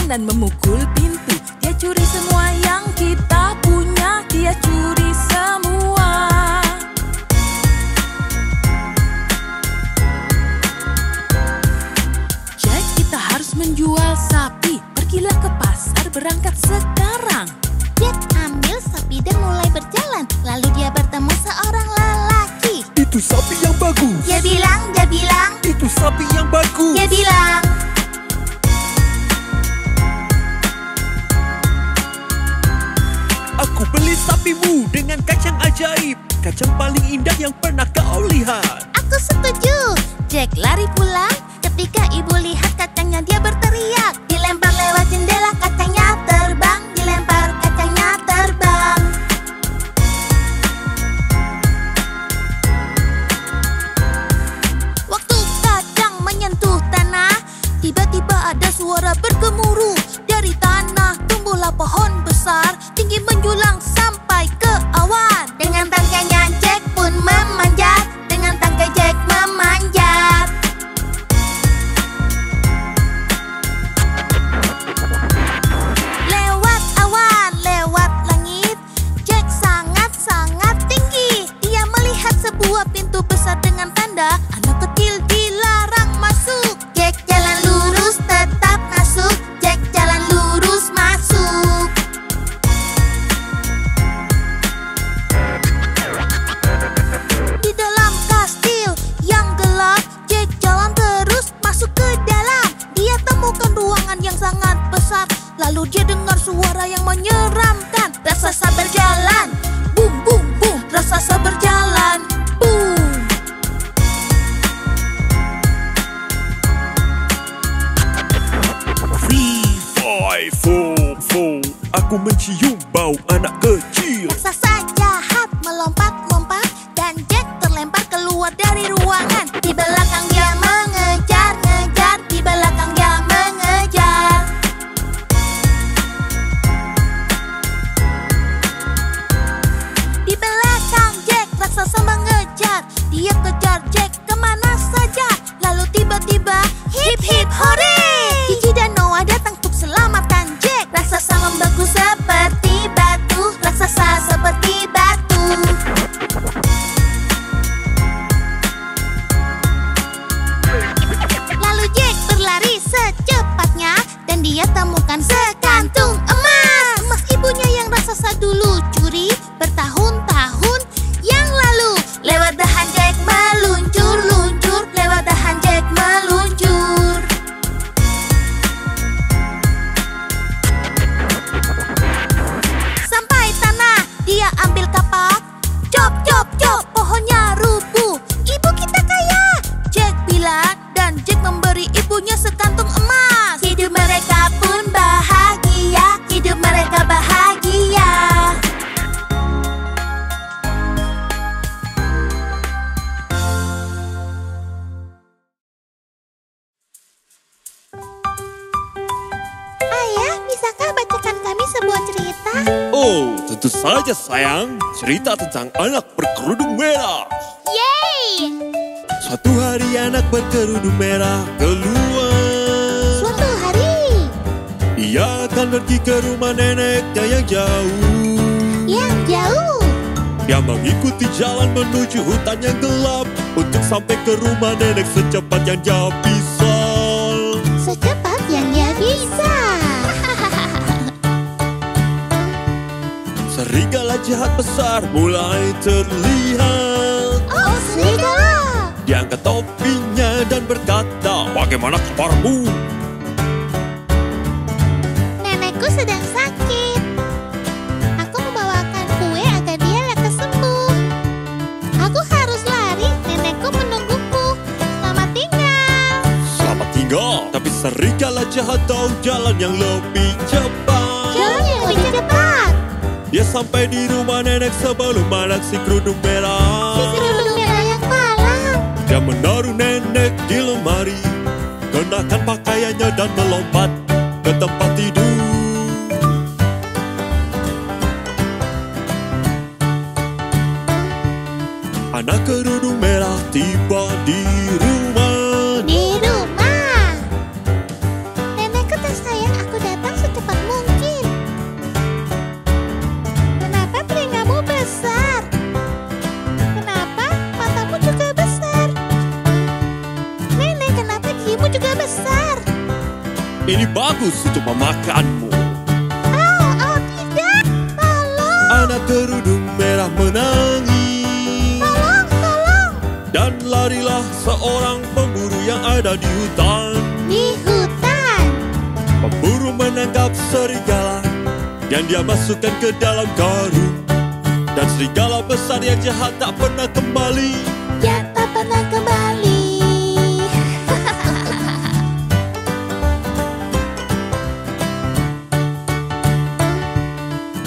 berjalan dan memukul pintu. Dia curi semua yang kita punya, dia curi semua. Jack, kita harus menjual sapi. Pergilah ke pasar, berangkat sekarang. Jack ambil sapi dan mulai berjalan. Lalu dia bertemu seorang lelaki. Itu sapi yang bagus. Dia bilang, Itu sapi yang bagus. dia bilang. Aku beli sapimu dengan kacang ajaib. Kacang paling indah yang pernah kau lihat. Aku setuju. Jack lari pulang. Ketika ibu lihat kacangnya, dia berteriak. Dilempar lewat jendela, kacangnya terbang. Dilempar, kacangnya terbang. Waktu kacang menyentuh tanah, tiba-tiba ada suara bergemuruh. Dari tanah tumbuhlah pohon besar, tinggi menjulang sampai ke awan. Dengan tangkainya Jack pun memanjat. Dengan tangkai Jack memanjat. Lewat awan, lewat langit, Jack sangat-sangat tinggi. Dia melihat sebuah pintu besar dengan tanda anak kecil dilarang masuk. Jack jalan lurus, tetap masuk. Jack jalan lurus, masuk. Di dalam kastil yang gelap, Jack jalan terus masuk ke dalam. Dia temukan ruangan yang sangat besar. Lalu dia dengar suara yang menyeramkan. Raksasa berjalan, boom boom boom. Raksasa berjalan, boom. 3, 5, 4, 4. Aku mencium bau anak kecil. Raksasa jahat melompat-lompat dan Jack terlempar keluar dari ruangan. Di belakang dia mengejar-ngejar. Di belakang dia mengejar. Di belakang Jack, raksasa mengejar. Dia kejar Jack kemana saja. Lalu tiba-tiba hip hip hore. Gigi dan Noah datang untuk selamatkan Jack. Raksasa membeku seperti batu. Raksasa seperti batu. Lalu Jack berlari secepatnya dan dia temukan sekantung emas. Emas ibunya yang raksasa dulu curi bertahun-tahun yang lalu. Lewat dahan Jack meluncur-luncur. Lewat dahan Jack meluncur. Sampai tanah, dia ambil kapak. Cop, cop, cop, pohonnya rubuh. Ibu kita kaya, Jack bilang. Dan Jack memberi ibunya sekantung emas. Hidup mereka pun bahagia. Hidup mereka bahagia. Ayah, bisakah bacakan kami sebuah cerita? Oh, tentu saja sayang. Cerita tentang anak berkerudung merah. Yeay! Suatu hari anak berkerudung merah keluar. Suatu hari Ia akan pergi ke rumah neneknya yang jauh. yang jauh. Dia mengikuti jalan menuju hutan yang gelap untuk sampai ke rumah nenek secepat yang dia bisa. Secepat yang dia bisa. Serigala jahat besar mulai terlihat. Oh, serigala. Dia angkat topinya dan berkata, "Bagaimana kabarmu?" Nenekku sedang sakit. Aku membawakan kue agar dia lekas sembuh. Aku harus lari, nenekku menungguku. Selamat tinggal. Selamat tinggal. Tapi serigala jahat tahu jalan yang lebih cepat. Jalan yang lebih cepat. Dia sampai di rumah nenek sebelum anak si kerudung merah. Si kerudung merah yang malang. Dia menaruh nenek di lemari, kenakan pakaiannya dan melompat ke tempat tidur. Anak kerudung merah tiba di rumah. Di rumah. Nenekku tersayang, aku datang Ini bagus untuk memakanmu. Oh tidak, tolong, Anak kerudung merah menangis. tolong. Dan larilah seorang pemburu yang ada di hutan. Di hutan, Pemburu menangkap serigala yang dia masukkan ke dalam karung. Dan serigala besar yang jahat tak pernah kembali. dia tak pernah kembali.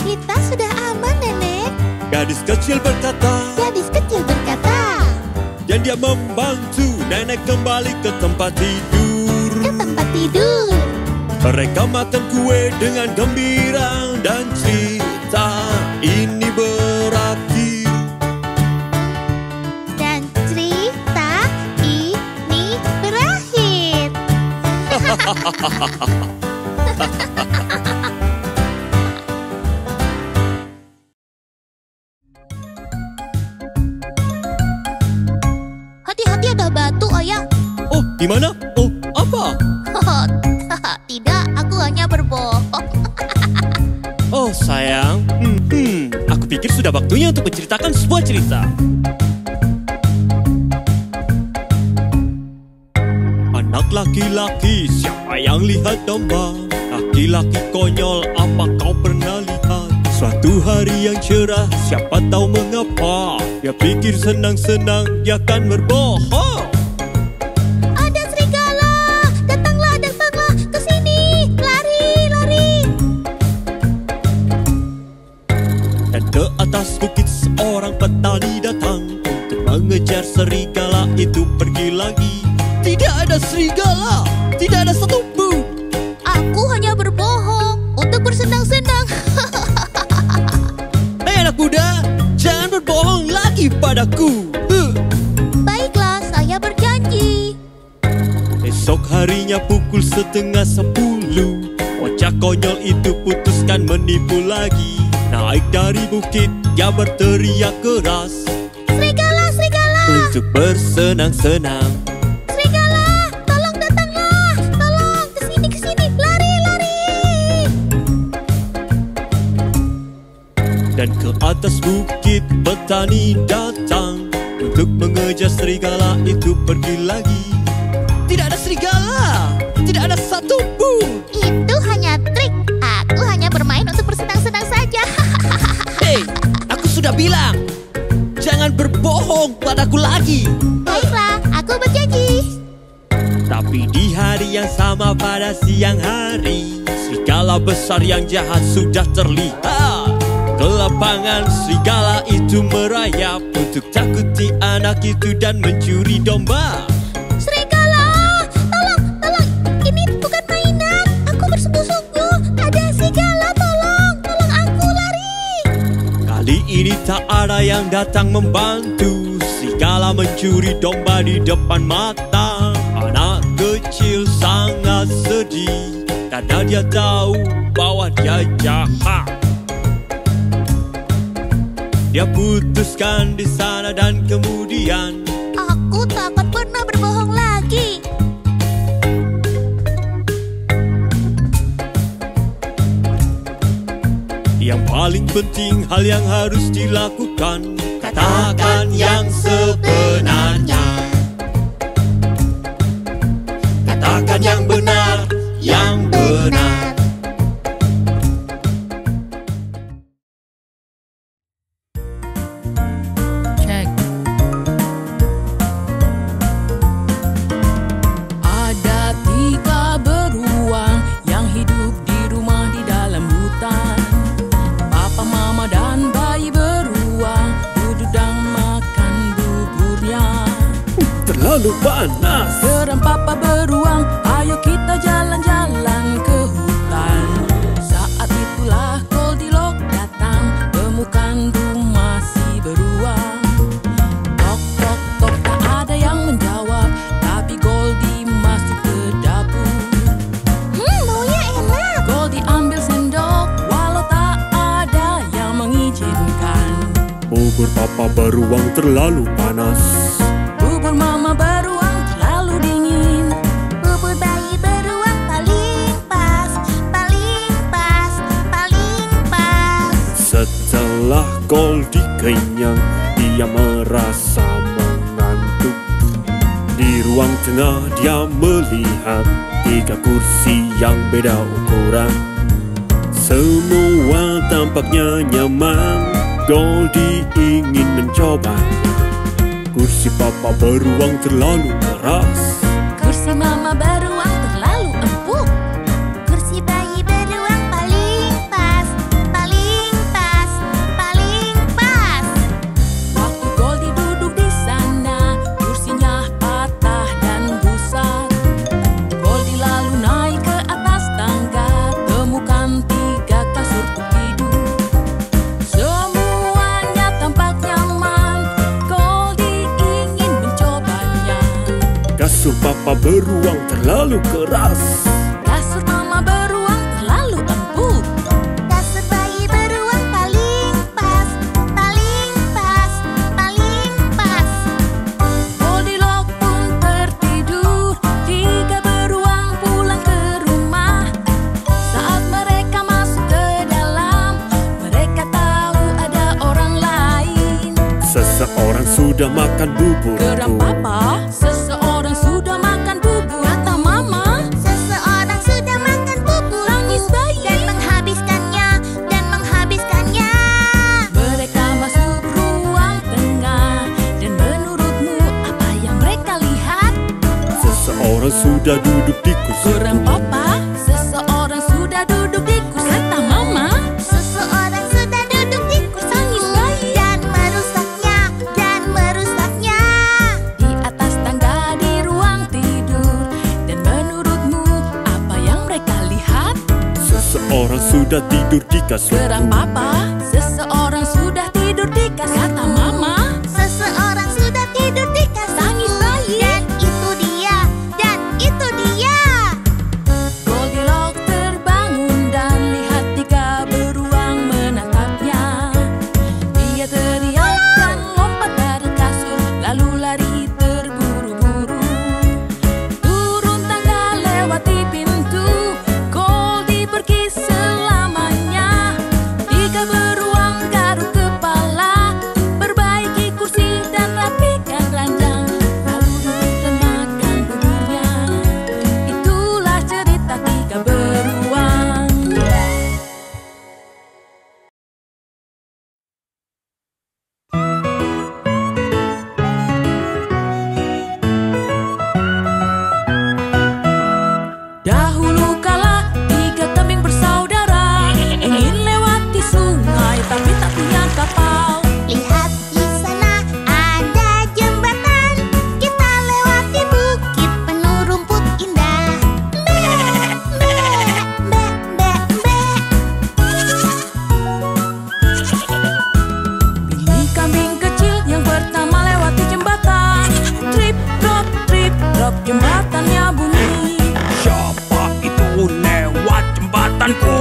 Kita sudah aman, Nenek. Gadis kecil berkata, Gadis kecil berkata, dan dia membantu nenek kembali ke tempat tidur. ke tempat tidur. Mereka makan kue dengan gembira dan cerita ini berakhir. Dan cerita ini berakhir. Hati-hati ada batu, Ayah. Oh, di mana? Oh, apa? Tidak, aku hanya berbohong. Oh, sayang. Aku pikir sudah waktunya untuk menceritakan sebuah cerita. Anak laki-laki, siapa yang lihat domba? Laki-laki konyol, apa kau pernah lihat? Suatu hari yang cerah, siapa tahu mengapa dia pikir senang-senang, dia akan berbohong. Ada serigala, datanglah ke sini, lari. Dan ke atas bukit seorang petani datang untuk mengejar serigala itu pergi lagi. Tidak ada serigala, tidak ada satupun. Aku hanya berbohong untuk bersenang-senang. Hei anak muda, jangan berbohong lagi padaku. Baiklah, saya berjanji. Esok harinya pukul 9:30, bocah konyol itu putuskan menipu lagi. Naik dari bukit, dia berteriak keras Serigala, untuk bersenang-senang. serigala, tolong datanglah, tolong ke sini, lari. Dan ke atas bukit petani datang untuk mengejar serigala itu pergi lagi. Tidak ada serigala, tidak ada satupun. Itu hanya trik. Aku hanya bermain untuk bersenang-senang saja. Hei, aku sudah bilang, jangan berbohong padaku lagi. Baiklah, aku berjanji. Tapi di hari yang sama pada siang hari, serigala besar yang jahat sudah terlihat. Ke lapangan serigala itu merayap untuk takuti anak itu dan mencuri domba. Serigala, tolong, ini bukan mainan. Aku bersungguh-sungguh. Ada serigala, tolong aku, lari. Kali ini tak ada yang datang membantu. Serigala mencuri domba di depan mata. Anak kecil sangat sedih karena dia tahu bahwa dia jahat. Dia putuskan di sana dan kemudian Aku tak akan pernah berbohong lagi. yang paling penting, hal yang harus dilakukan, katakan yang sebenarnya. Katakan yang benar, yang benar. Cek. Ada 3 beruang yang hidup di rumah di dalam hutan. Papa, mama, dan bayi beruang duduk dan makan buburnya. Terlalu panas. Geram papa beruang, ayo kita jalan-jalan ke hutan. Saat itulah Goldilocks datang, temukan rumah si beruang. Tok tok tok, tak ada yang menjawab, tapi Goldie masuk ke dapur. Baunya enak. Goldie ambil sendok, walau tak ada yang mengizinkan. Bubur papa beruang terlalu panas. Bubur mama beruang terlalu dingin. Bubur bayi beruang paling Goldie kenyang, dia merasa mengantuk. Di ruang tengah dia melihat 3 kursi yang beda ukuran. Semua tampaknya nyaman, Goldie ingin mencobanya. Kursi papa beruang terlalu keras, Kursi mama beruang terlalu empuk. Kursi bayi beruang paling pas, paling pas, paling pas. Waktu Goldie duduk di sana, kursinya patah dan rusak. Goldie lalu naik ke atas tangga, temukan 3 kasur untuk tidur. Semuanya tampak nyaman, Goldie ingin mencobanya. kasur papa beruang terlalu keras. Kasur mama beruang terlalu empuk. Kasur bayi beruang paling pas, paling pas, paling pas. Goldilocks pun tertidur, 3 beruang pulang ke rumah. Saat mereka masuk ke dalam, mereka tahu ada orang lain. Seseorang sudah makan buburku. Geram papa, seseorang sudah makan bubur. Kata mama, Seseorang sudah makan bubur tangis bayi. dan menghabiskannya, dan menghabiskannya. Mereka masuk ruang tengah, dan menurutmu apa yang mereka lihat? Seseorang sudah duduk di kursi. Geram papa, seseorang sudah duduk di kursi. Kata mama, Seseorang sudah duduk di kursi tangis bayi. dan merusaknya, dan merusaknya. Di atas tangga di ruang tidur, dan menurutmu apa yang mereka lihat? Seseorang sudah tidur di kasur. Geram papa, seseorang sudah tidur di kasur. Kata mama, Seseorang sudah tidur di kasur tangis bayi. dan itu dia, dan itu dia. Goldilocks terbangun dan lihat 3 beruang menatapnya. Dia teriak dan lompat dari kasur, lalu lari terburu-buru. Turun tangga lewati pintu, Goldie pergi selamanya. 3 beruang garuk kepala, perbaiki kursi dan rapikan ranjang, lalu duduk dan makan buburnya. Itulah cerita 3 beruang. Dahulu kala 3 kambing bersaudara, ingin lewati sungai tapi tak punya kapal. Lihat di sana ada jembatan, kita lewati bukit penuh rumput indah. Be, be, be, be, be. Pilih kambing kecil yang pertama lewati jembatan. Trip drop jembatannya bunyi. Siapa itu lewat jembatanku?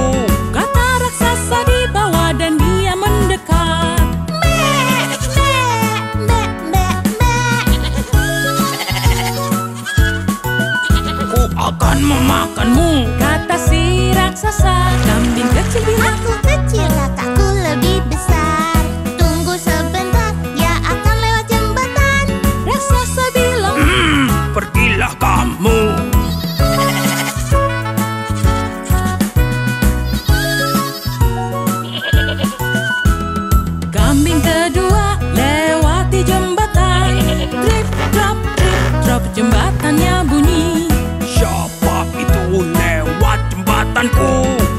Kata raksasa di bawah dan dia mendekat. Ku akan memakanmu. Kata si raksasa, kambing kecil bilang. Aku kecil, kakakku lebih besar. Tunggu sebentar, dia akan lewat jembatan. Raksasa bilang, Pergilah kamu. kambing kedua lewati jembatan. Trip drop jembatannya bunyi. Siapa itu lewat jembatanku?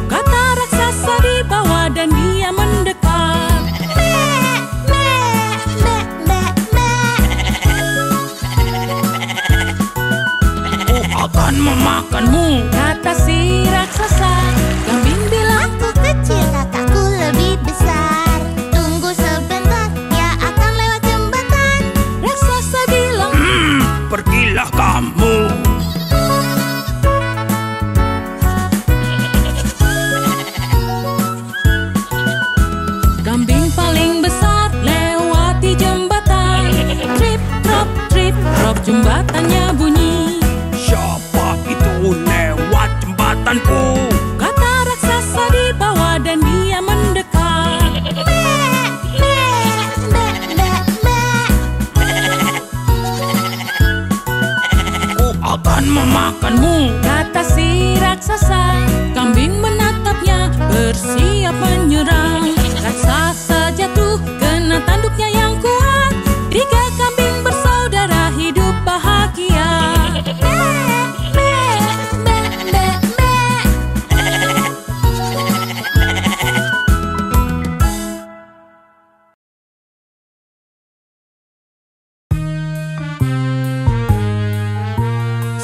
Kata raksasa di bawah dan dia mendekat. Ku akan memakanmu. Kata si raksasa, kambing bilang. Aku kecil, kakakku lebih besar. Tunggu sebentar, dia akan lewat jembatan. Raksasa bilang, Pergilah kamu. kambing paling besar lewati jembatan. Trip drop jembatannya bunyi. Siapa itu lewat jembatanku? Kata raksasa di bawah dan dia mendekat. Me, akan memakanmu, kata si raksasa. Kambing menatapnya bersiap menyerang. Raksasa jatuh kena tanduknya yang kuat. Tiga kambing bersaudara hidup bahagia.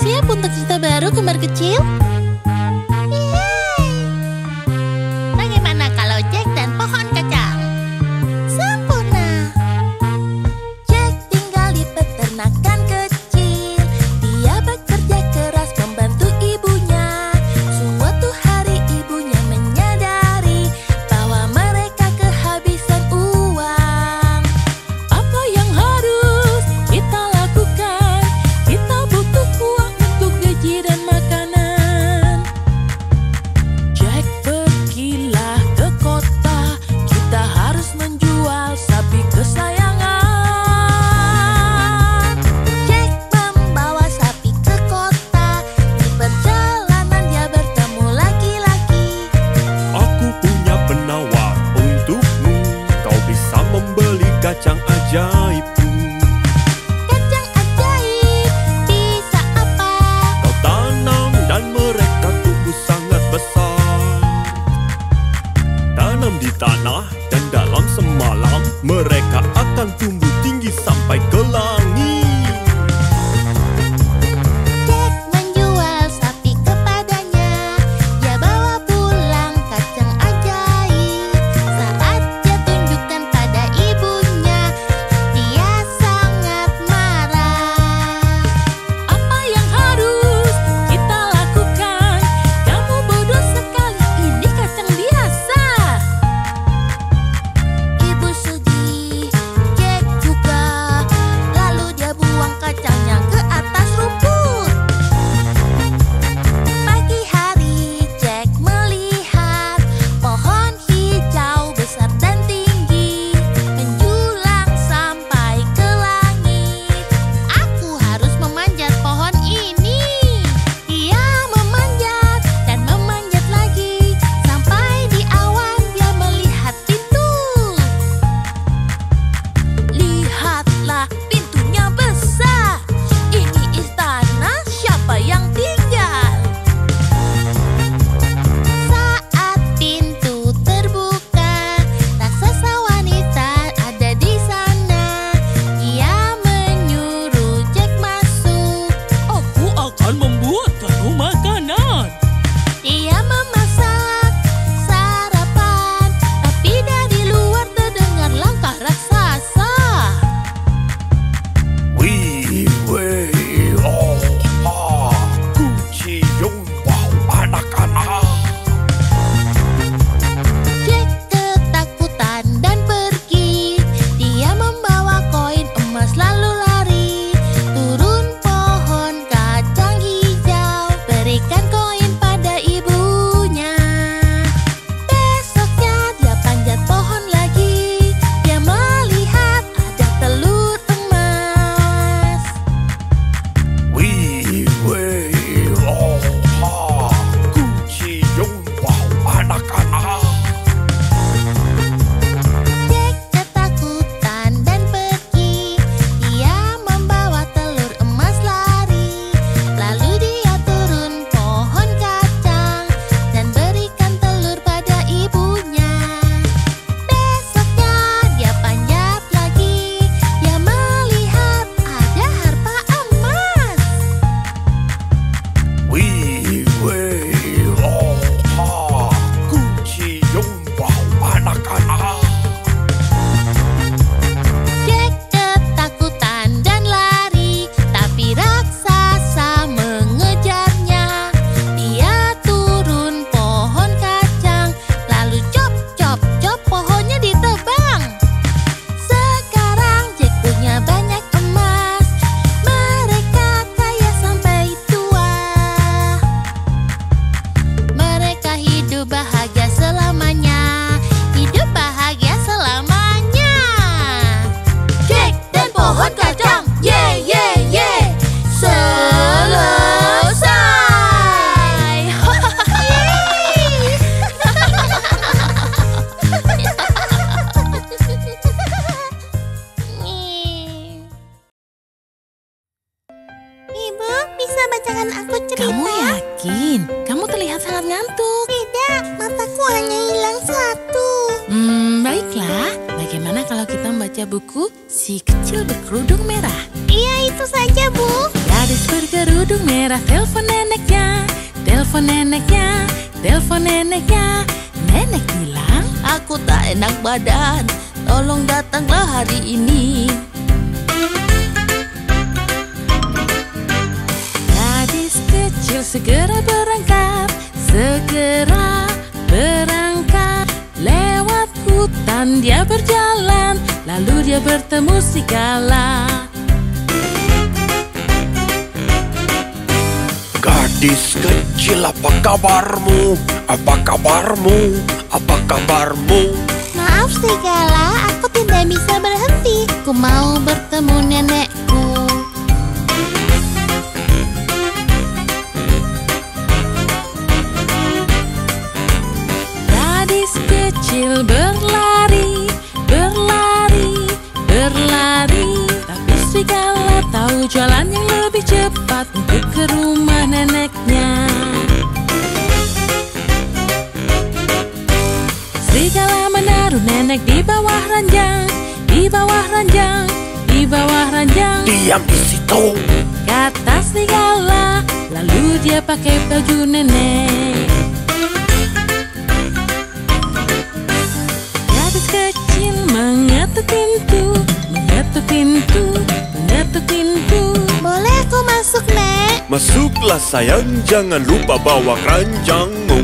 Siap untuk cerita baru, kembar kecil? Bagaimana kalau Jack dan pohon kacang? Sempurna. Jack tinggal di peternakan kecil. Dia bekerja keras membantu ibunya. Suatu hari ibunya menyadari bahwa mereka kehabisan uang. Apa yang harus kita lakukan? Kita butuh uang untuk gaji dan makanan. yakin. Kamu terlihat sangat ngantuk. Tidak, mataku hanya hilang satu. Baiklah. Bagaimana kalau kita membaca buku Si Kecil Berkerudung Merah? Iya, itu saja, Bu. Gadis berkerudung merah telepon neneknya, telepon neneknya, telepon neneknya. Nenek bilang, Aku tak enak badan. Tolong datanglah hari ini. gadis kecil segera berangkat, segera berangkat. Lewat hutan dia berjalan, lalu dia bertemu si gala. Gadis kecil, apa kabarmu? Apa kabarmu? Apa kabarmu? Maaf, Serigala, aku tidak bisa berhenti. Ku mau bertemu nenekku. Gadis kecil berlari, berlari, berlari. Tapi serigala tahu jalan yang lebih cepat untuk ke rumah neneknya. Serigala menaruh nenek di bawah ranjang, di bawah ranjang, di bawah ranjang. Diam di situ. Kata serigala, lalu dia pakai baju nenek. Gadis kecil mengetuk pintu, mengetuk pintu, mengetuk pintu. Boleh aku masuk, Nek? Masuklah sayang, jangan lupa bawa keranjangmu.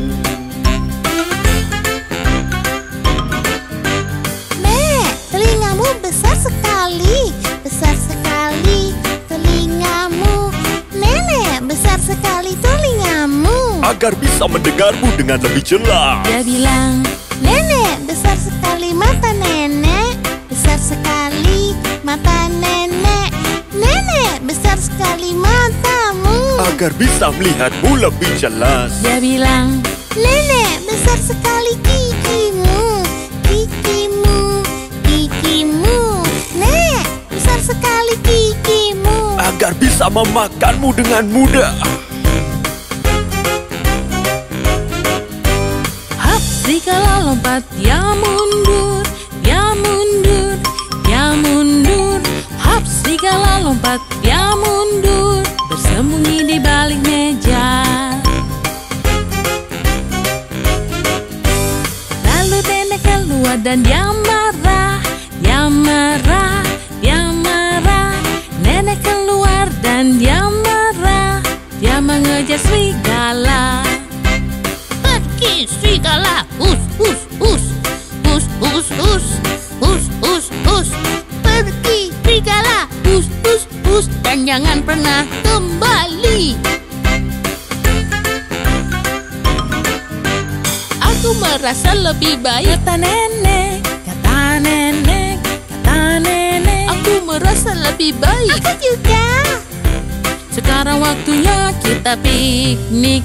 Nek, telingamu besar sekali. Besar sekali telingamu. Nenek, besar sekali telingamu. Agar bisa mendengarmu dengan lebih jelas. Dia bilang, Nenek, besar sekali mata nenek. Besar sekali mata nenek. Nenek, besar sekali matamu. Agar bisa melihatmu lebih jelas. dia bilang, Nenek, besar sekali gigimu. Gigimu, gigimu. Nek, besar sekali gigimu. Agar bisa memakanmu dengan mudah. hap, serigala lompat, dia mundur, dia mundur, dia mundur. Hap, serigala lompat, dia mundur, bersembunyi di balik meja. Lalu nenek keluar dan dia marah, dia marah, dia marah. Nenek keluar dan dia marah, dia mengejar serigala. Pergi serigala, hus, hus, hus, hus, hus, hus, hus, hus, hus. Pergi serigala, hus, hus, hus, dan jangan pernah kembali. Aku merasa lebih baik, kata nenek, kata nenek, kata nenek. Aku merasa lebih baik. Aku juga. Sekarang waktunya kita piknik.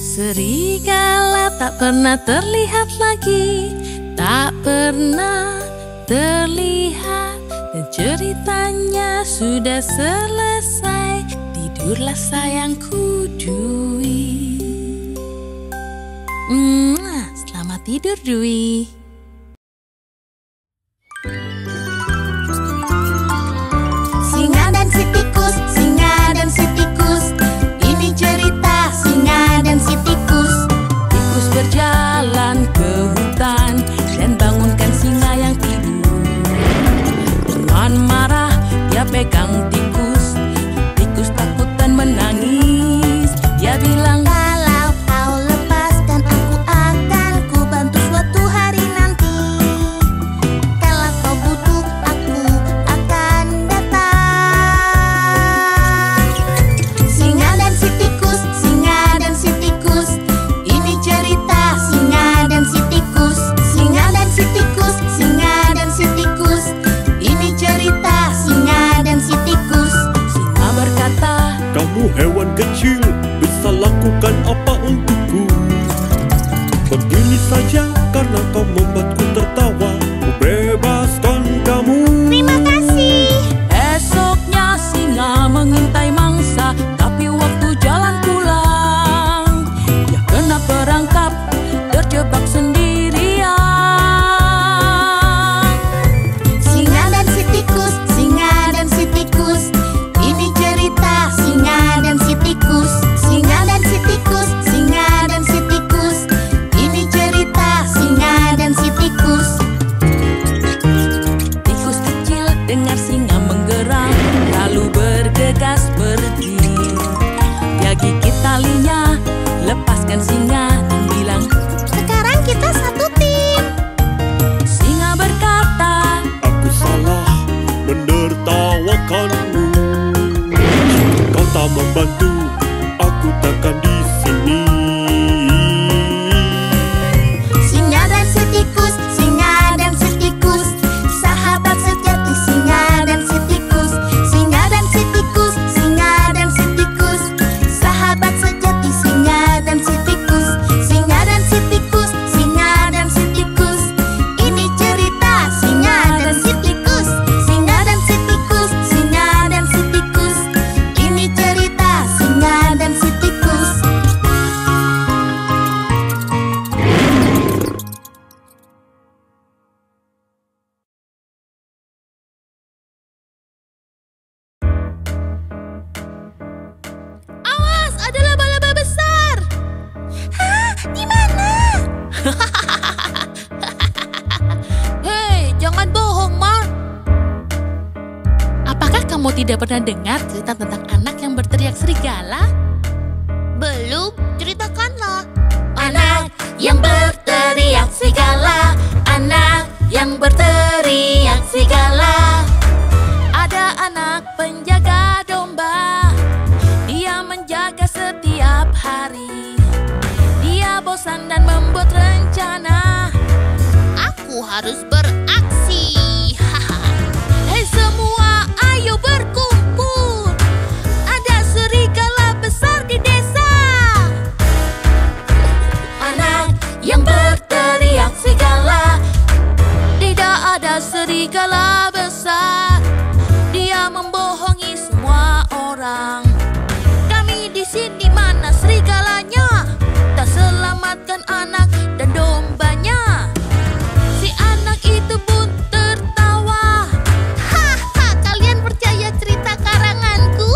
Serigala tak pernah terlihat lagi, tak pernah terlihat. Dan ceritanya sudah selesai. Tidurlah sayangku Dwi. Selamat tidur Dwi. Singa dan si tikus, singa dan si tikus. Ini cerita singa dan si tikus. Tikus berjalan ke hutan dan bangunkan singa yang tidur. Dengan marah dia pegang tikus. Tikus takut dan menangis. Dia bilang, Kalau kau lepaskan aku akan ku bantu suatu hari bisa membantu, aku takkan di sini. Singa dan si tikus, singa dan si tikus, sahabat sejati singa dan si tikus. Singa dan si tikus, singa dan si tikus, sahabat sejati singa dan si tikus. Singa dan si tikus, singa dan si tikus, ini cerita singa dan si tikus. Singa dan si tikus, singa dan si tikus, ini cerita singa dan si tikus. Awas, ada laba-laba besar. Hah, di mana? Hei, jangan bohong, Mark. Apakah kamu tidak pernah dengar cerita tentang anak yang berteriak serigala? Belum, ceritakanlah. Anak yang berteriak serigala, anak yang berteriak serigala. Ada anak penjaga domba, dia menjaga setiap hari. Dia bosan dan membuat rencana. Aku harus beraksi. Hei semua, ayo berkumpul. Ada serigala besar di desa. Anak yang berteriak serigala, Tidak ada serigala besar. Dia membohongi semua orang. Kami di sini mana serigalanya? Tak selamatkan anak dan dombanya. Si anak itu pun tertawa. haha, kalian percaya cerita karanganku?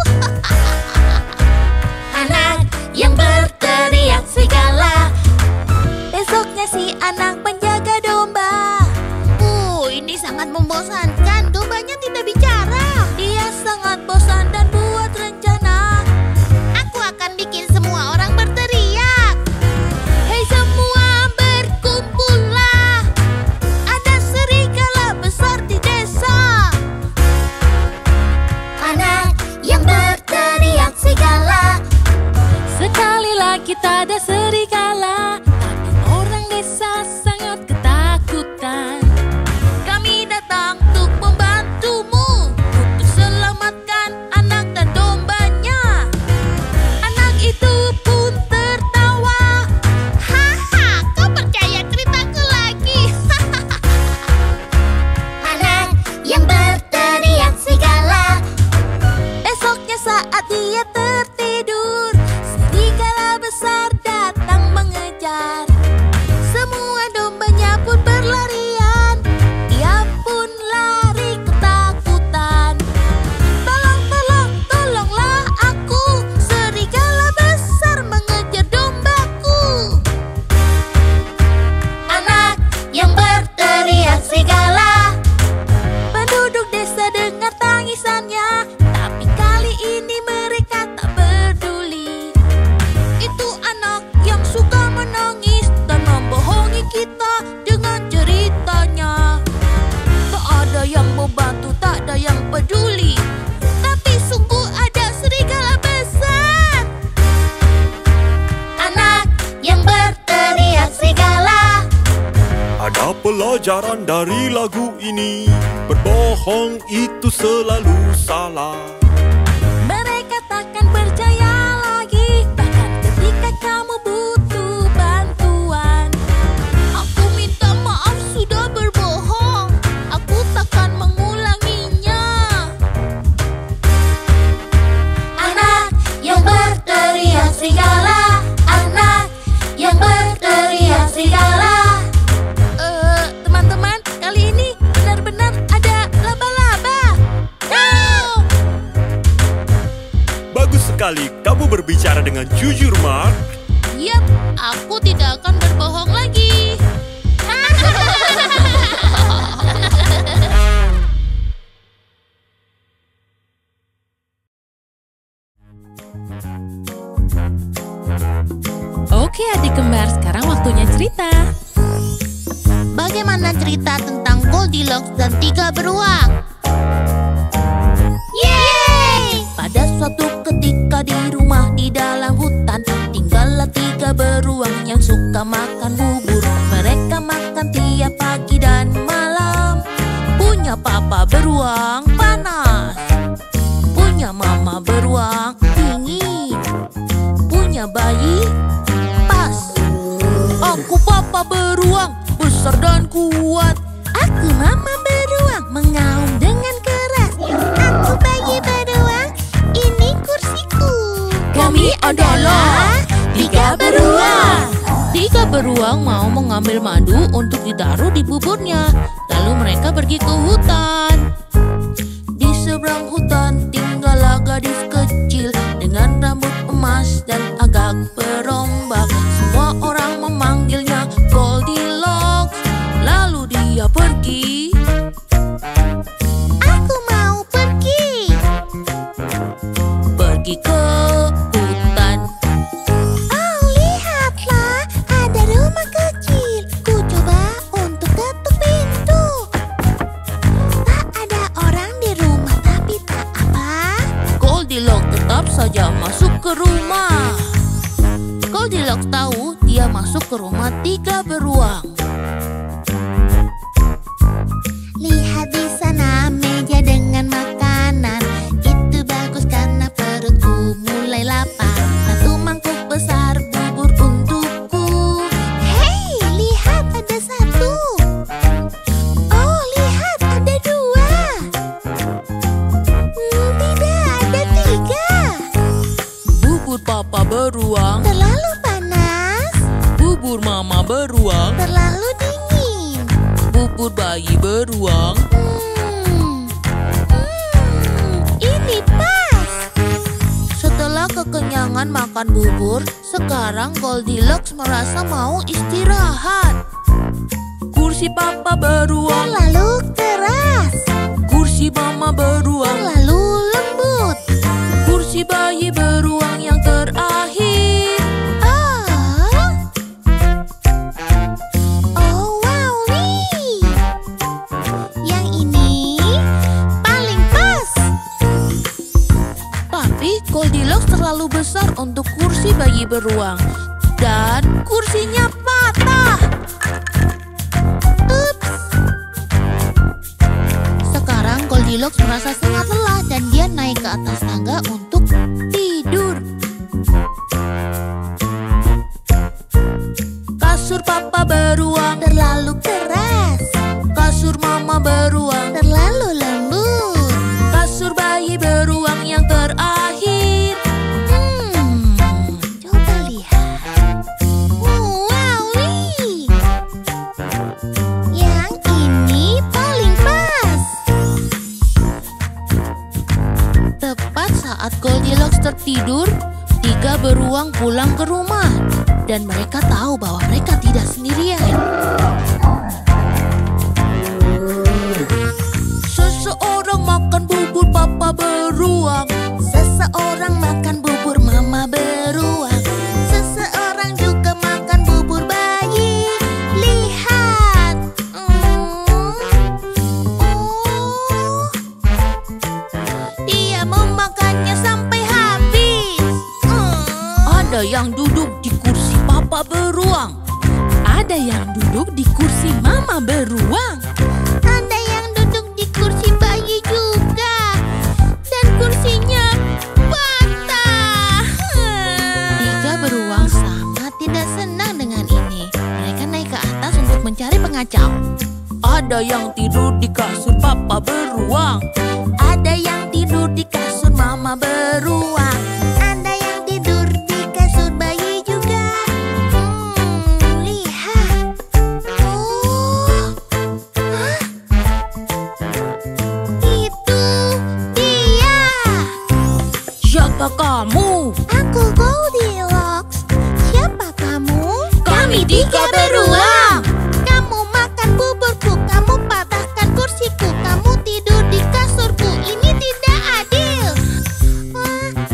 Anak yang berteriak serigala, Besoknya si anak penjaga domba. ini sangat membosankan. Dombanya tidak bicara. Dia sangat bosan dan buat rencana. Aku akan bikin semua orang berteriak. Hei semua, berkumpullah. Ada serigala besar di desa. Anak yang berteriak serigala, Sekali lagi tak ada serigala, tapi orang desa sangat ketakutan. Kami datang untuk membantumu, untuk selamatkan anak dan dombanya. Anak itu pun tertawa. haha, kau percaya ceritaku lagi? Anak yang berteriak serigala, Esoknya saat dia tertidur, serigala besar datang mengejar. Semua dombanya pun berlarian. Dia pun lari ketakutan. Tolong, tolong, tolonglah aku. Serigala besar mengejar dombaku. anak yang berteriak serigala, Penduduk desa dengar tangisannya, tapi kali ini mereka tak peduli. Itu anak yang suka menangis dan membohongi kita dengan ceritanya. Tak ada yang membantu, tak ada yang peduli. Tapi sungguh ada serigala besar. anak yang berteriak serigala. Ada pelajaran dari lagu ini, berbohong itu selalu salah. Mereka takkan percaya lagi, bahkan ketika kamu butuh bantuan. Aku minta maaf sudah berbohong. Aku takkan mengulanginya. Anak yang berteriak serigala, anak yang berteriak serigala. Teman-teman, kali ini benar-benar ada laba-laba. No! Bagus sekali, kamu berbicara dengan jujur, Mark. Yap, aku tidak akan berbohong lagi. Oke adik kembar, sekarang waktunya cerita. Bagaimana cerita tentang Goldilocks dan 3 beruang? Yeay! Pada suatu ketika di rumah di dalam hutan tinggallah 3 beruang yang suka makan bubur. Mereka makan tiap pagi dan malam. Punya papa beruang panas, punya mama beruang dingin, punya bayi pas. Aku papa beruang besar dan kuat. Aku mama beruang mengaum dengan keras. Aku bayi beruang, ini kursiku. Kami adalah 3 beruang. 3 beruang mau mengambil madu untuk ditaruh di buburnya. Lalu mereka pergi ke hutan. Di seberang hutan tinggallah gadis kecil dengan rambut emas dan agak berombak. Semua orang memanggilnya Goldilocks. Lalu dia pergi. Aku mau pergi. Pergi ke hutan. Oh, lihatlah, ada rumah kecil. Ku coba untuk ketuk pintu. Tak ada orang di rumah, tapi tak apa. Goldilocks tetap saja masuk ke rumah. Goldilocks tahu dia masuk ke rumah 3 beruang. Lihat di sana meja dengan makanan. Itu bagus karena perutku mulai lapar. 1 mangkuk besar bubur untukku. Hei, lihat ada 1. Oh, lihat ada 2. Tidak, ada 3. Bubur papa beruang terlalu panas. Bubur mama beruang terlalu dingin. Bubur bayi beruang ini pas. Setelah kekenyangan makan bubur, sekarang Goldilocks merasa mau istirahat. Kursi papa beruang terlalu keras. Kursi mama beruang terlalu lembut. Kursi bayi beruang yang terakhir. Oh, wow nih. Yang ini paling pas. Tapi Goldilocks terlalu besar untuk kursi bayi beruang. Dan kursinya patah. Ups. Sekarang Goldilocks merasa sangat lelah dan dia naik ke atas tangga untuk tidur. Kasur papa beruang terlalu keras. Kasur mama beruang terlalu lembut. Kasur bayi beruang yang terakhir. Coba lihat. Wow nih. Yang ini paling pas. Tepat saat Goldilocks tertidur, 3 beruang pulang ke rumah. Dan mereka tahu bahwa mereka tidak sendirian. Seseorang makan bubur papa beruang. Seseorang makan bubur mama beruang. Seseorang juga makan bubur bayi. Lihat. Dia memakannya sampai habis. Ada yang duduk di kursi papa beruang. Ada yang duduk di kursi mama beruang. Ada yang duduk di kursi bayi juga. Dan kursinya patah. 3 beruang sangat tidak senang dengan ini. Mereka naik ke atas untuk mencari pengacau. Ada yang tidur di kasur papa beruang. Ada yang tidur di kasur mama beruang. Ada yang tidur di kasur bayi juga. Lihat. Oh. Hah? Itu dia. Siapa kamu? Aku Goldilocks. Siapa kamu? Kami 3 beruang. Kamu makan buburku, kamu patahkan kursiku, kamu tidur di kasurku. Ini tidak adil. Maaf.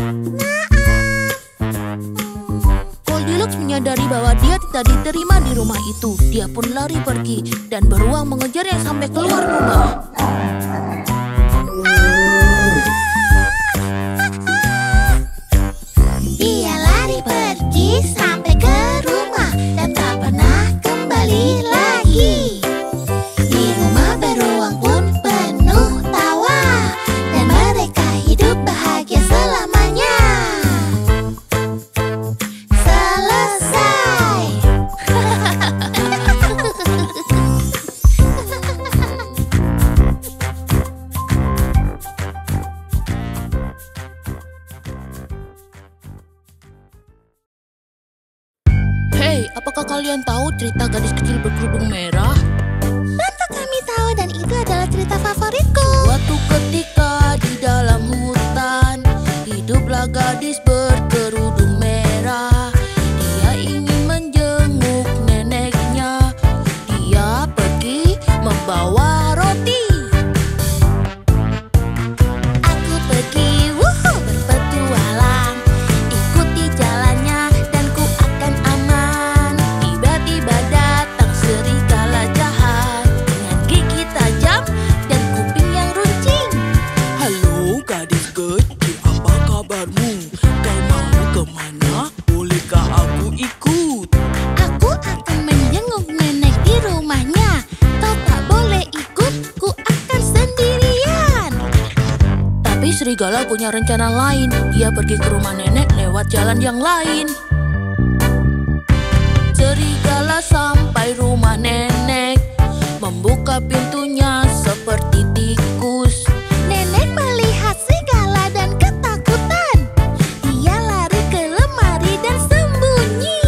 Goldilocks menyadari bahwa dia tidak diterima di rumah itu. Dia pun lari pergi dan beruang mengejarnya sampai keluar rumah. apakah kalian tahu cerita gadis kecil berkerudung merah? Tentu kami tahu dan itu adalah cerita favoritku. Suatu ketika di dalam hutan hiduplah gadis berkerudung merah. Dia ingin menjenguk neneknya. Dia pergi membawa roti. Aku pergi berpetualang, ikuti jalannya dan ku akan aman. Tiba-tiba datang serigala jahat dengan gigi tajam dan kuping yang runcing. Halo gadis kecil, apa kabarmu? Kau mau kemana? Bolehkah aku ikut? Aku akan menjenguk nenek di rumahnya. Kau tak boleh ikut, ku akan sendirian. Tapi serigala punya rencana lain. Dia pergi ke rumah nenek lewat jalan yang lain. Serigala sampai rumah nenek, membuka pintunya seperti tikus. Nenek melihat serigala dan ketakutan. Dia lari ke lemari dan sembunyi.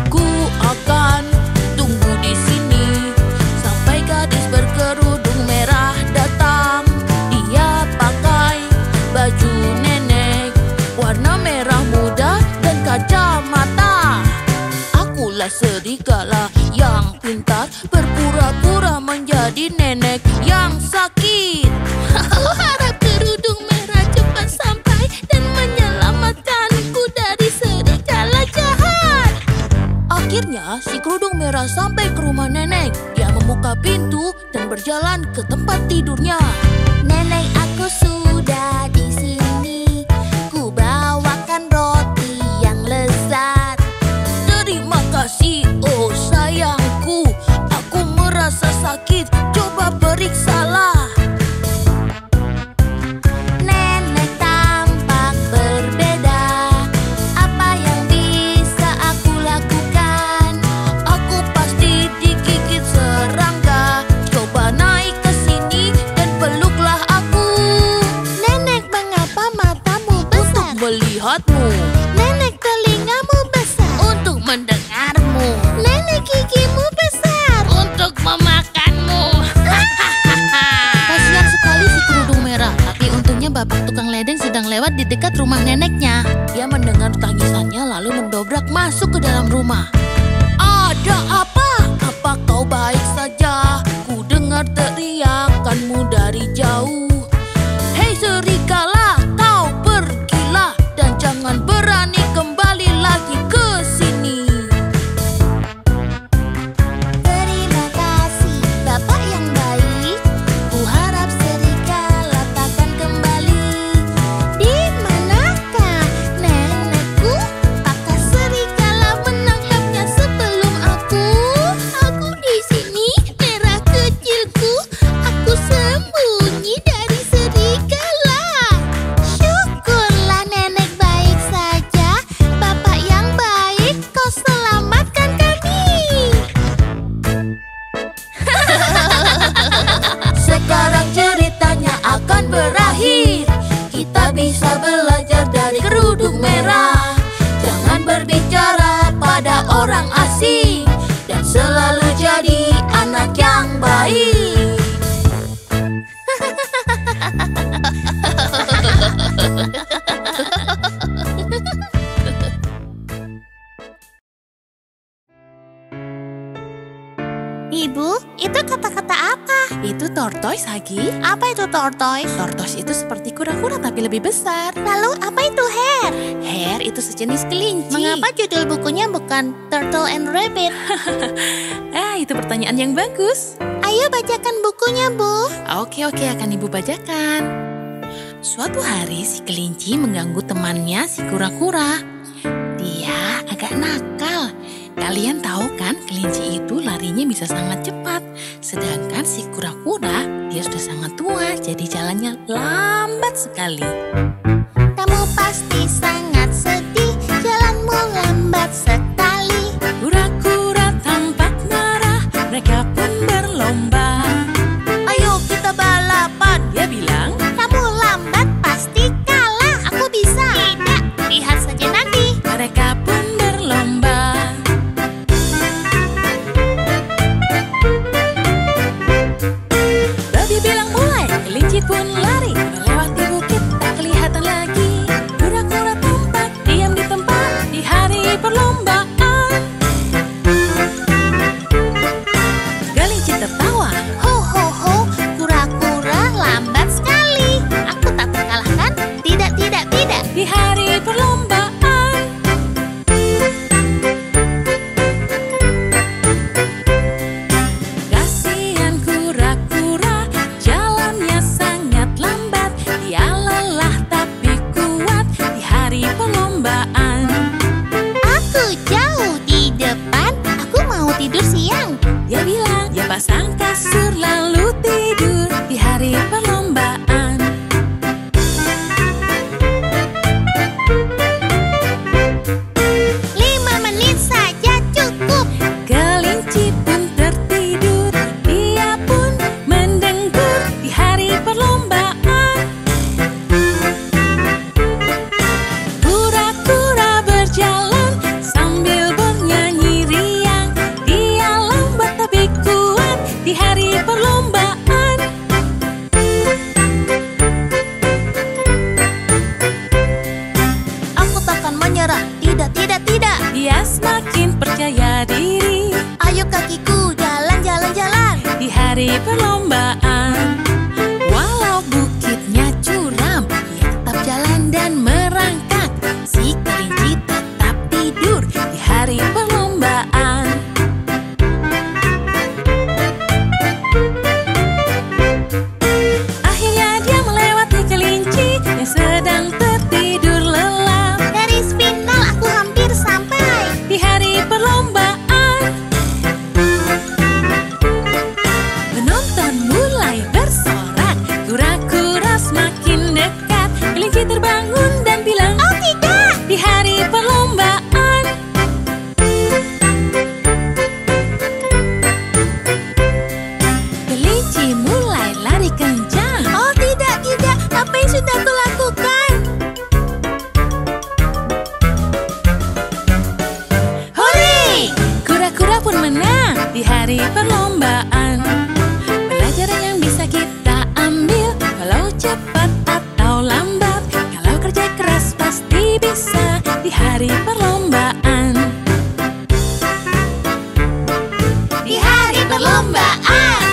Ku akan tunggu di sini sampai gadis berkerudung merah datang. Dia pakai baju nenek warna merah muda dan kacamata. Akulah serigala yang pintar, berpura-pura menjadi nenek yang sakit. Aku harap kerudung merah cepat sampai dan menyelamatkanku dari serigala jahat. Akhirnya si kerudung merah sampai ke rumah nenek. Dia membuka pintu dan berjalan ke tempat tidurnya. Nenek, aku sudah di sini. Ku bawakan roti yang lezat. Terima kasih, oh sayangku. Aku merasa sakit, coba periksalah. Nenek tampak berbeda. Apa yang bisa aku lakukan? Aku pasti digigit serangga. Coba naik ke sini dan peluklah aku. Nenek, mengapa matamu besar? Melihatmu, Nenek, telingamu besar. untuk mendengarmu, Nenek, gigimu besar. untuk memakanmu. Kasihan sekali si kerudung merah. Tapi untungnya bapak tukang ledeng sedang lewat di dekat rumah neneknya. Dia mendengar tangisannya lalu mendobrak masuk ke dalam rumah. Ada apa? Apa kau baik saja? Ku dengar teriakanmu dari jauh. Hei serigala, kau pergilah dan jangan berani kembali lagi ke sini. Terima kasih, Bapak yang baik. Ku harap serigala takkan kembali. Di manakah nenekku? Apakah serigala menangkapnya sebelum aku? Aku di sini, merah kecilku. Aku sembunyi dari serigala. Syukurlah nenek baik saja. Bapak yang baik, kau selamatkan kami. Sekarang ceritanya akan berakhir. Kita bisa belajar dari kerudung merah. Jangan berbicara pada orang asing dan selalu jadi anak yang baik. Ibu, itu kata-kata apa? Itu tortoise, Hagi. Apa itu tortoise? Tortoise itu seperti kura-kura tapi lebih besar. Lalu apa itu hare? Hare itu sejenis kelinci. Mengapa judul bukunya bukan Turtle and Rabbit? Itu pertanyaan yang bagus. Ayo bacakan bukunya, Bu. Oke, akan ibu bacakan. Suatu hari si kelinci mengganggu temannya si kura-kura. Dia agak nakal. Kalian tahu kan kelinci itu larinya bisa sangat cepat. Sedangkan si kura-kura dia sudah sangat tua, jadi jalannya lambat sekali. Kamu pasti sangat sedih, jalanmu lambat sekali. Kura-kura tampak marah, mereka pun berlomba. Ayo kita balapan, dia bilang. Kamu lambat pasti kalah. Aku bisa. Tidak, lihat saja nanti. Mereka pun perlombaan. Walau bukitnya curam, ia tetap jalan dan merangkak. Si kelinci tetap tidur di hari perlombaan. Akhirnya dia melewati kelinci yang sedang tertidur lelap. Garis final aku hampir sampai. Di hari perlombaan, penonton mulai bersorak. Kura-kura semakin dekat. Kelinci terbangun dan bilang, Oh tidak! di hari perlombaan. Kelinci mulai lari kencang. Oh tidak, tidak. Apa yang sudah aku lakukan? Hore! Kura-kura pun menang di hari perlombaan. Pelajaran yang bisa kita ambil, walau cepat atau lambat, kalau kerja keras pasti bisa di hari perlombaan. Di hari perlombaan.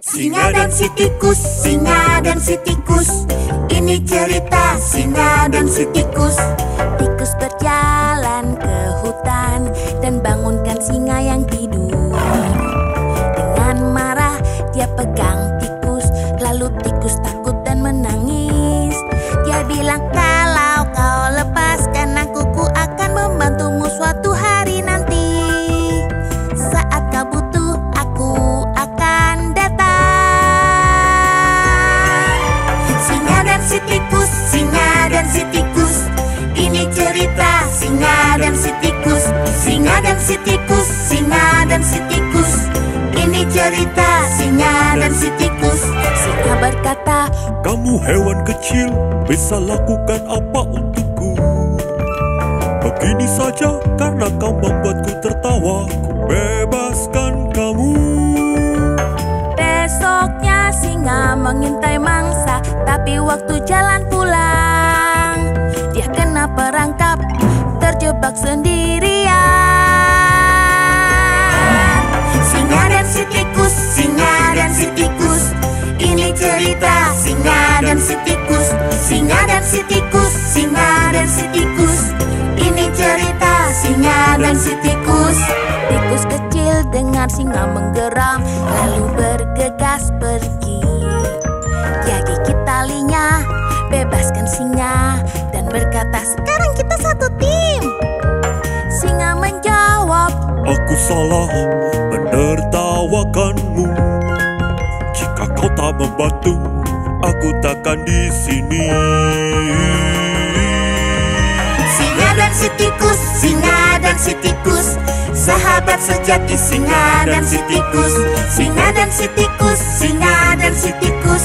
Singa dan si tikus, singa dan si tikus. Ini cerita singa dan si tikus. Tikus berjalan ke hutan dan bangunkan singa yang tidur. Dengan marah dia pegang tikus, lalu tikus takut dan menangis. Dia bilang, kalau kau lepaskan aku, ku akan membantumu suatu hari nanti. Saat kau butuh, aku akan datang. Singa dan si tikus, singa dan si tikus. Ini cerita singa dan si tikus. Singa dan si tikus, singa dan si tikus. Ini cerita singa dan si tikus. Singa berkata, Kamu hewan kecil, bisa lakukan apa untukku? Begini saja, karena kau membuatku tertawa, ku bebaskan kamu. besoknya singa mengintai mangsa, tapi waktu jalan pulang, dia kena perangkap, terjebak sendirian. Singa dan si tikus, singa dan si tikus. Ini cerita singa dan si tikus. Singa dan si tikus, singa dan si tikus. Ini cerita singa dan si tikus. Tikus kecil dengar singa menggeram, lalu bergegas pergi. Dia gigit talinya, bebaskan singa, dan berkata, sekarang kita satu tim. Singa menjawab, Aku salah menertawakanmu. Jika kau tak membantu, aku takkan di sini. Singa dan si tikus, singa dan si tikus. Sahabat sejati singa dan si tikus. Singa dan si tikus, singa dan si tikus.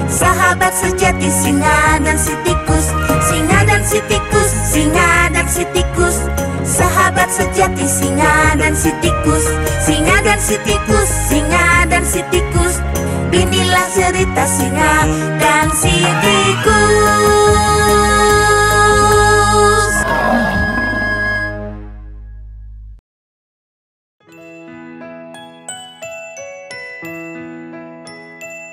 Sahabat sejati singa dan si tikus. Singa dan si tikus, singa dan si tikus. Sahabat sejati singa dan si tikus. Singa dan si tikus, singa dan si tikus. Inilah cerita singa dan si tikus.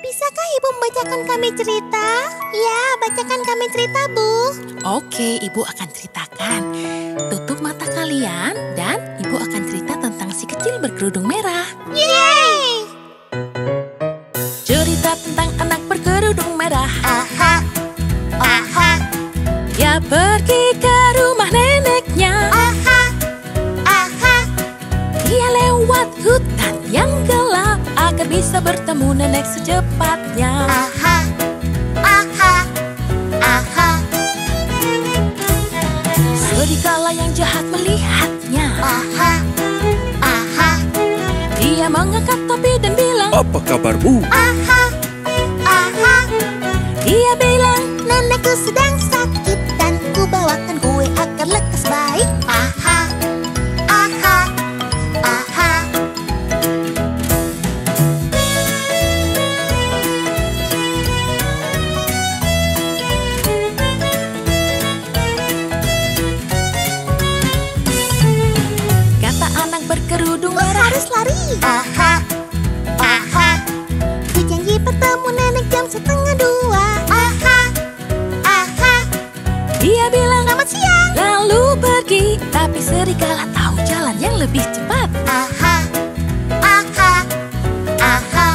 bisakah ibu membacakan kami cerita? Ya, bacakan kami cerita, Bu. Oke, ibu akan ceritakan. Tutup mata kalian dan ibu akan cerita tentang si kecil berkerudung merah. Yeay! Cerita tentang anak berkerudung merah. Aha, aha, Dia pergi ke rumah neneknya. aha, aha. Dia lewat hutan yang gelap agar bisa bertemu nenek secepatnya. Aha, aha, aha, Serigala yang jahat melihatnya. aha, aha, Dia mengangkat topi dan bilang, Apa kabarmu? aha, aha. dia bilang, Nenekku sedang sakit dan ku bawakan kue agar lekas baik. Aha, aha, aha. lebih cepat. Aha, aha, aha.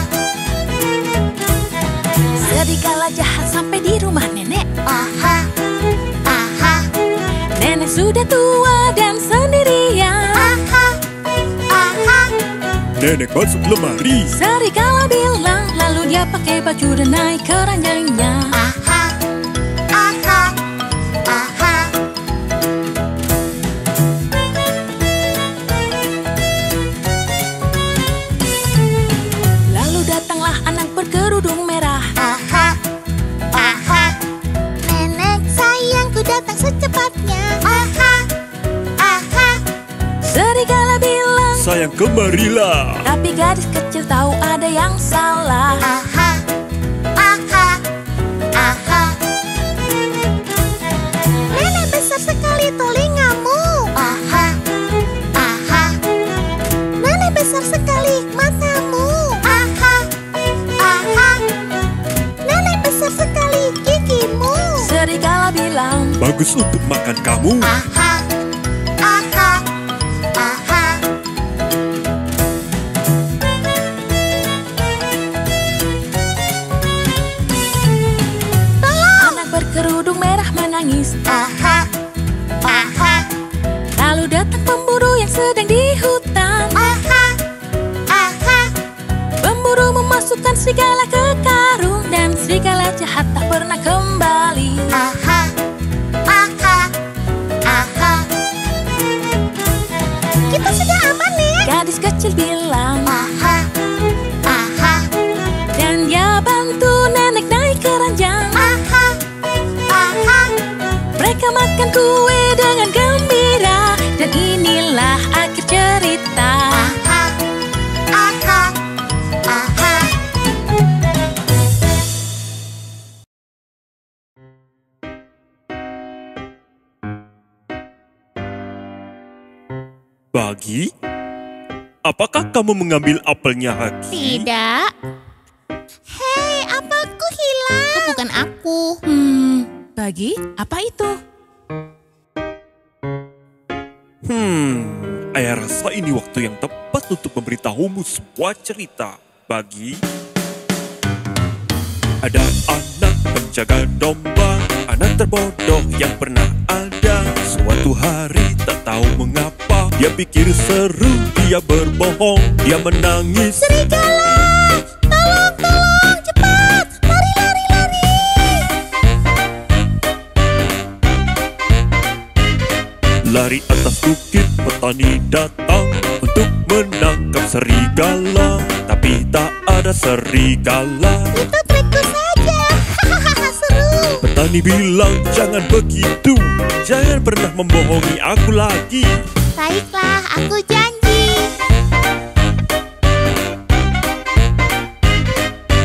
Serigala jahat sampai di rumah nenek. Aha, aha, Nenek sudah tua dan sendirian. aha, aha. Nenek masuk lemari. Serigala bilang, lalu dia pakai baju dan naik ke ranjangnya. Aha, aha, aha. Lalu datanglah anak berkerudung merah. Aha, aha. Nenek sayangku datang secepatnya. Aha, aha. Serigala bilang, Sayang, kemarilah. tapi gadis kecil tahu ada yang salah. Aha, aha, aha. Nenek besar sekali telingamu. Aha, aha. Nenek besar sekali matamu. Aha, aha. Nenek besar sekali gigimu. Serigala bilang, Bagus untuk makan kamu. Aha, aha, aha. anak berkerudung merah menangis. Aha, aha, Lalu datang pemburu yang sedang di hutan. aha, aha. Pemburu memasukkan serigala ke karung, dan serigala jahat tak pernah kembali. Aha, aha, aha. Kita sudah aman nih. Gadis kecil bilang, Aha, aha, dan dia bantu nenek naik ke ranjang. aha, aha. Mereka makan kue dengan gembira, dan inilah akhir cerita. Aha, aha, aha. Bagi, apakah kamu mengambil apelnya Haki? Tidak. Hei, apelku hilang. Itu bukan aku. Bagi, apa itu? Ayah rasa ini waktu yang tepat untuk memberitahumu sebuah cerita. Bagi, ada anak penjaga domba, anak terbodoh yang pernah ada. Suatu hari tak tahu mengapa, dia pikir seru, dia berbohong, dia menangis. Serigala, tolong, tolong, cepat, lari, lari, lari. Lari atas bukit, petani datang untuk menangkap serigala, tapi tak ada serigala. Itu trikku saja. Hahaha, seru. Petani bilang, jangan begitu, jangan pernah membohongi aku lagi. Baiklah, aku janji.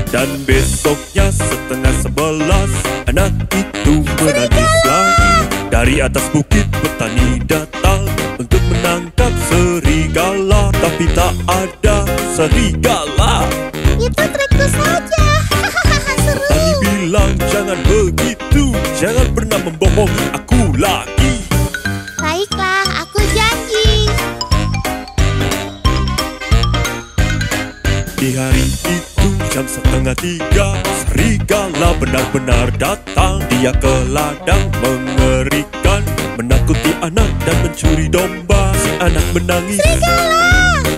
Dan besoknya setengah 11, anak itu menangis lagi. Dari atas bukit petani datang untuk menangkap serigala, tapi tak ada serigala. Itu trikku saja. Hahaha, seru. Petani bilang, jangan begitu, jangan pernah membohongi aku lagi. Baiklah, aku janji. Di hari itu jam 2:30, serigala benar-benar datang. Dia ke ladang mengerikan, menakuti anak dan mencuri domba. Si anak menangis. Serigala,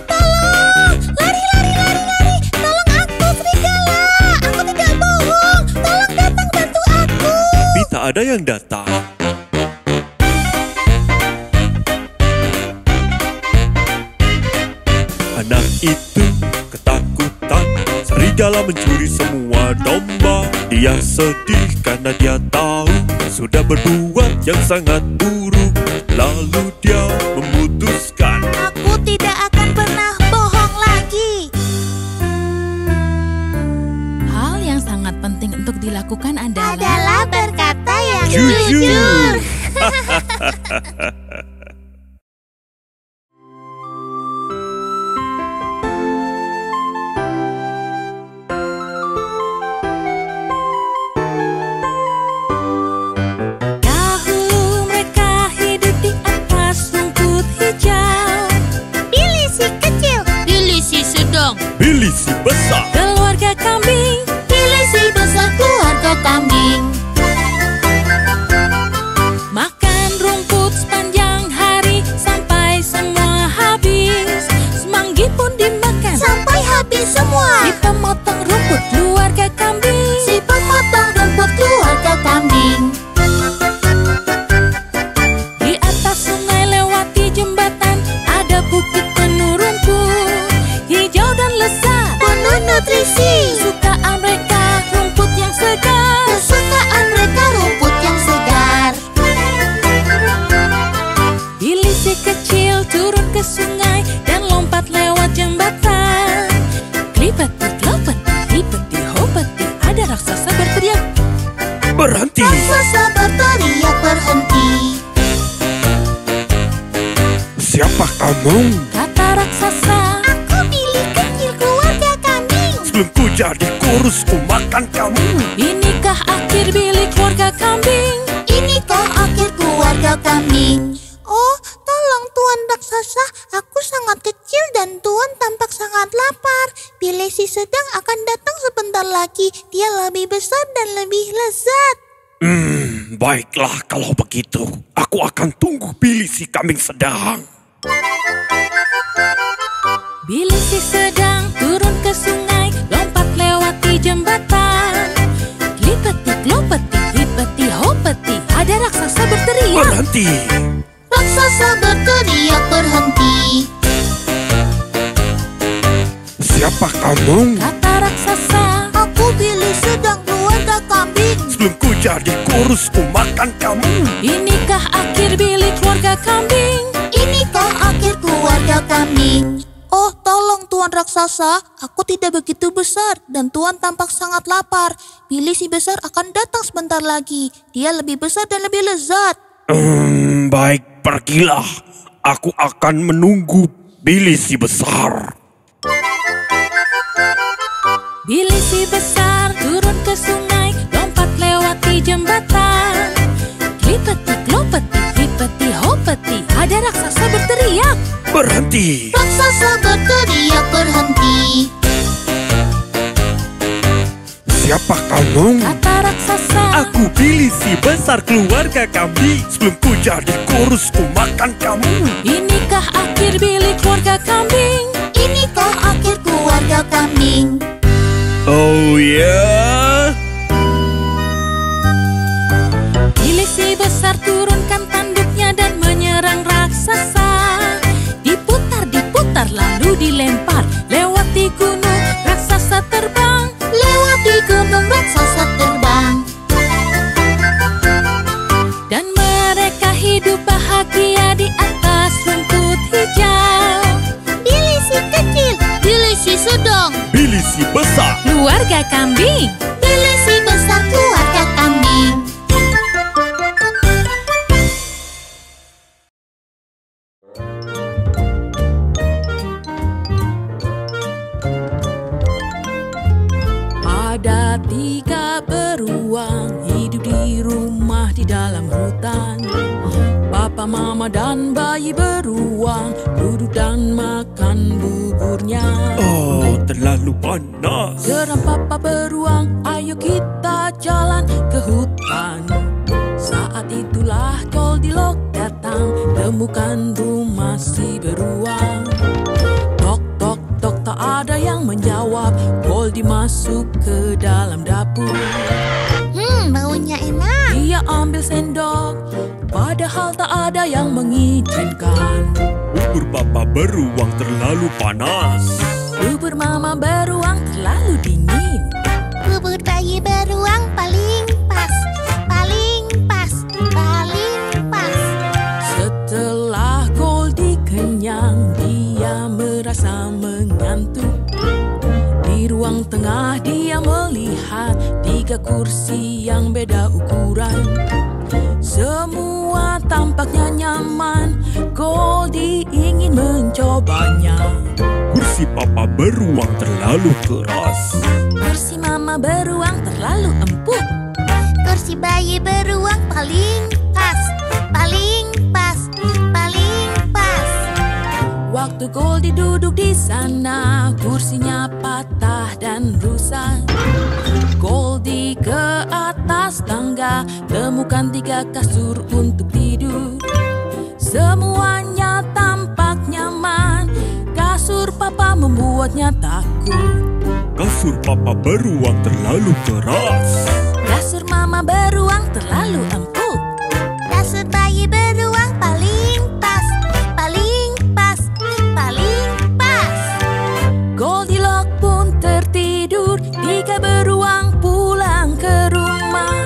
tolong, lari, lari, lari, lari. Tolong aku, serigala. Aku tidak bohong. Tolong datang bantu aku. Tapi tak ada yang datang. Anak itu ketakutan, serigala mencuri semua domba. Dia sedih karena dia tahu sudah berbuat yang sangat buruk. Lalu dia memutuskan, Aku tidak akan pernah bohong lagi. Hal yang sangat penting untuk dilakukan adalah Adalah berkata yang Jujur. jujur. dahulu mereka hidup di atas rumput hijau. Billy si besar. Keluarga kambing. Billy si besar keluarga kambing. Makan rumput sepanjang hari sampai semua habis. Semanggi pun dimakan Sampai habis semua. si pemotong rumput keluarga kambing. Si pemotong rumput keluarga kambing. Di atas sungai lewati jembatan ada bukit penuh rumput hijau dan lezat. Penuh nutrisi. Kesukaan mereka rumput yang segar. Kesukaan mereka rumput yang segar. Billy si kecil turun ke sungai dan lompat lewat jembatan. Klipeti, klopeti, klipeti, hopeti, ada raksasa berteriak. Berhenti. Raksasa berteriak berhenti. Siapa kamu? Kata raksasa, Aku Billy kecil keluarga kambing. Sebelum ku jadi kurus, ku makan kamu. inikah akhir Billy keluarga kambing? Inikah akhir keluarga kambing? Oh, tolong Tuan raksasa, aku sangat kecil dan Tuan tampak sangat lapar. Billy si sedang akan datang sebentar lagi. Dia lebih besar dan lebih lezat. Baiklah kalau begitu. Aku akan tunggu Billy si kambing sedang. Billy si sedang turun ke sungai, lompat lewati jembatan. Klipeti, klopeti, klipeti, hopeti, ada raksasa berteriak. Berhenti. Raksasa berteriak berhenti. Siapa kamu? Kata raksasa, Aku Billy sedang keluarga kambing. Sebelum ku jadi kurus, ku makan kamu. inikah akhir Billy keluarga kambing? Inikah akhir keluarga kambing? Oh, tolong Tuan raksasa, aku tidak begitu besar dan Tuan tampak sangat lapar. Billy si besar akan datang sebentar lagi. Dia lebih besar dan lebih lezat. Baik, pergilah. Aku akan menunggu Billy si besar. Billy si besar turun ke sungai, lompat lewati jembatan. Klipeti, klopeti, klipeti, hopeti, ada raksasa berteriak. Berhenti. Raksasa berteriak berhenti. Siapa kamu? Kata raksasa, Aku Billy si besar keluarga kambing. Sebelum ku jadi kurus, ku makan kamu. inikah akhir Billy keluarga kambing? Inikah akhir keluarga kambing? Oh ya. Billy si besar turunkan tanduknya dan menyerang raksasa. Diputar, diputar, lalu dilempar. Lewati gunung, raksasa terbang. Lewati gunung raksasa terbang. Dan mereka hidup bahagia di atas rumput hijau. Billy si kecil, Billy si sedang, Billy si besar. Keluarga kambing. Billy si besar keluarga kambing. Ada 3 beruang hidup di rumah di dalam hutan. Papa, mama, dan bayi beruang duduk dan makan buburnya. Oh, terlalu panas. Geram papa beruang, ayo kita jalan ke hutan. Saat itulah Goldilocks datang, temukan rumah si beruang. Tok, tok, tok, tak ada yang menjawab. Goldie masuk ke dalam dapur. Baunya enak. Dia ambil sendok, padahal tak ada yang mengizinkan. Bubur papa beruang terlalu panas. Bubur mama beruang terlalu dingin. Bubur bayi beruang paling pas. Paling pas. Paling pas. Setelah Goldie kenyang, dia merasa mengantuk. Di ruang tengah dia melihat 3 kursi yang beda ukuran. Semua tampaknya nyaman, Goldie ingin mencobanya. Kursi papa beruang terlalu keras. Kursi mama beruang terlalu empuk. Kursi bayi beruang paling pas. Paling pas. Paling pas. Waktu Goldie duduk di sana, kursinya patah dan rusak. Goldie ke atas tangga, temukan 3 kasur untuk tidur. Semuanya tampak nyaman, kasur papa membuatnya takut. Kasur papa beruang terlalu keras. Kasur mama beruang terlalu empuk. Kasur bayi beruang paling pas, paling pas, paling pas. Goldilocks pun tertidur, 3 beruang pulang ke rumah.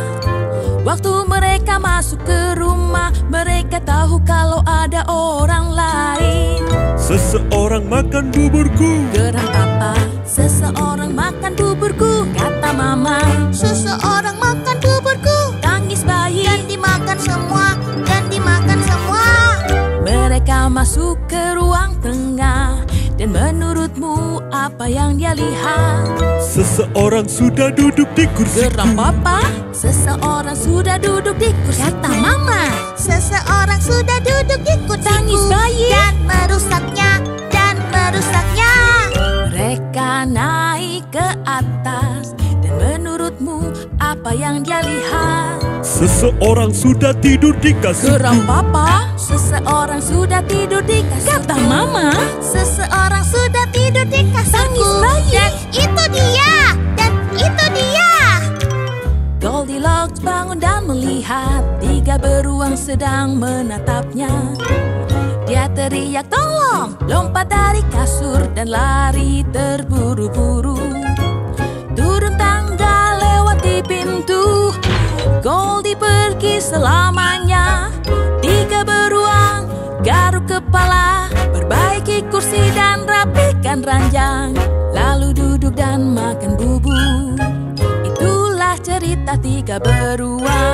Waktu mereka masuk ke rumah, mereka tahu kalau ada orang lain. Seseorang makan buburku. Geram papa, seseorang makan buburku, kata mama. Seseorang makan buburku Tangis bayi, dan dimakan semua, dan dimakan semua. mereka masuk ke ruang tengah. Dan menurutmu apa yang dia lihat? Seseorang sudah duduk di kursi. Geram papa, seseorang sudah duduk di kursi, kata mama. Seseorang sudah duduk di kursiku Tangis bayi, dan merusaknya, dan merusaknya. mereka naik ke atas. Dan menurutmu apa yang dia lihat? Seseorang sudah tidur di kasur. Geram papa, seseorang sudah tidur di kasur, kata mama. Seseorang sudah tidur di kasurku. Tangis bayi, Dan itu dia, dan itu dia. Goldilocks bangun dan melihat 3 beruang sedang menatapnya. Dia teriak tolong, lompat dari kasur dan lari terburu-buru. Turun tangga lewati pintu, Goldie pergi selamanya. 3 beruang garuk kepala, perbaiki kursi dan rapikan ranjang, lalu duduk dan makan bubur. Itulah cerita 3 beruang.